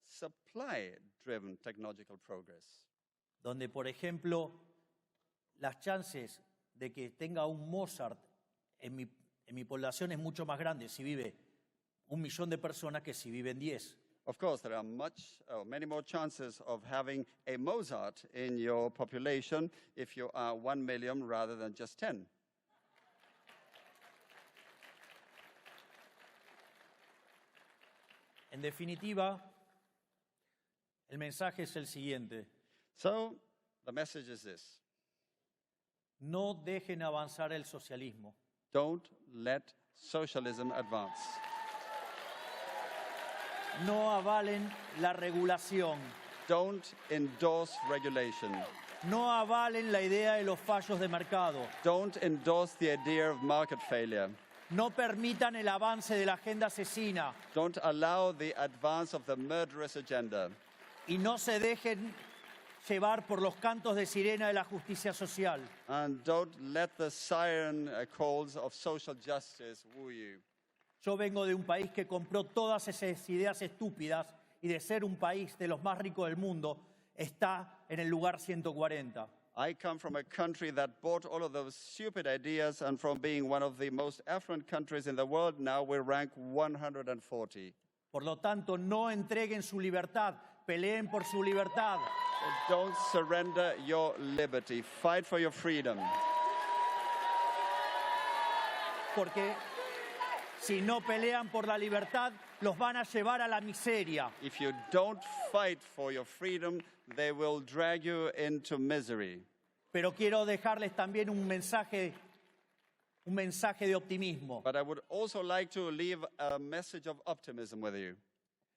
supply-driven technological progress. Donde, por ejemplo, las chances de que tenga un Mozart en mi población es mucho más grande si vive 1 millón de personas que si viven 10. Of course, there are many more chances of having a Mozart in your population if you are 1 million rather than just 10. En definitiva, el mensaje es el siguiente. So, the message is this. No dejen avanzar el socialismo. Don't let socialism advance. No avalen la regulación. Don't endorse regulation. No avalen la idea de los fallos de mercado. Don't endorse the idea of market failure. No permitan el avance de la agenda asesina. Don't allow the advance of the murderous agenda. Y no se dejen llevar por los cantos de sirena de la justicia social. And don't let the siren calls of social justice woo you. Yo vengo de un país que compró todas esas ideas estúpidas y de ser un país de los más ricos del mundo, está en el lugar 140. I come from a country that bought all of those stupid ideas, and from being one of the most affluent countries in the world, now we rank 140. Por lo tanto, no entreguen su libertad, peleen por su libertad. Don't surrender your liberty. Fight for your freedom. Porque si no pelean por la libertad, los van a llevar a la miseria. If you don't fight for your freedom, they will drag you into misery. Pero quiero dejarles también un mensaje de optimismo. But I would also like to leave a message of optimism with you.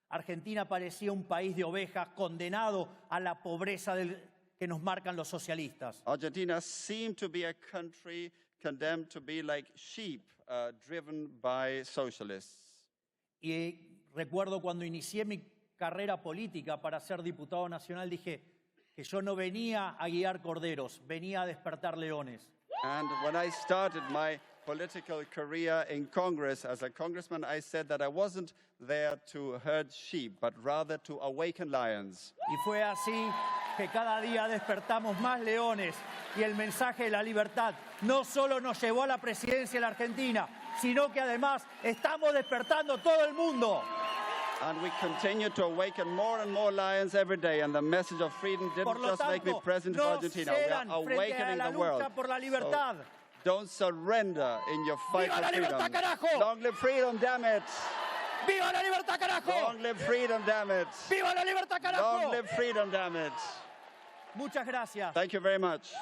Argentina parecía un país de ovejas condenado a la pobreza que nos marcan los socialistas. Argentina seemed to be a country condemned to be like sheep driven by socialists. Y recuerdo cuando inicié mi carrera política para ser diputado nacional, dije que yo no venía a guiar corderos, venía a despertar leones. And when I started my political career in Congress as a congressman, I said that I wasn't there to herd sheep, but rather to awaken lions. Y fue así que cada día despertamos más leones y el mensaje de la libertad no solo nos llevó a la presidencia de la Argentina, sino que además estamos despertando todo el mundo. And we continue to awaken more and more lions every day, and the message of freedom didn't just make me president of Argentina. We are awakening the world. Por la libertad. So don't surrender in your fight for freedom. ¡Viva la libertad, carajo! Long live freedom, damn it! ¡Viva la libertad, carajo! Long live freedom, damn it! ¡Viva la libertad, carajo! Long live freedom, damn it! Muchas gracias. Thank you very much.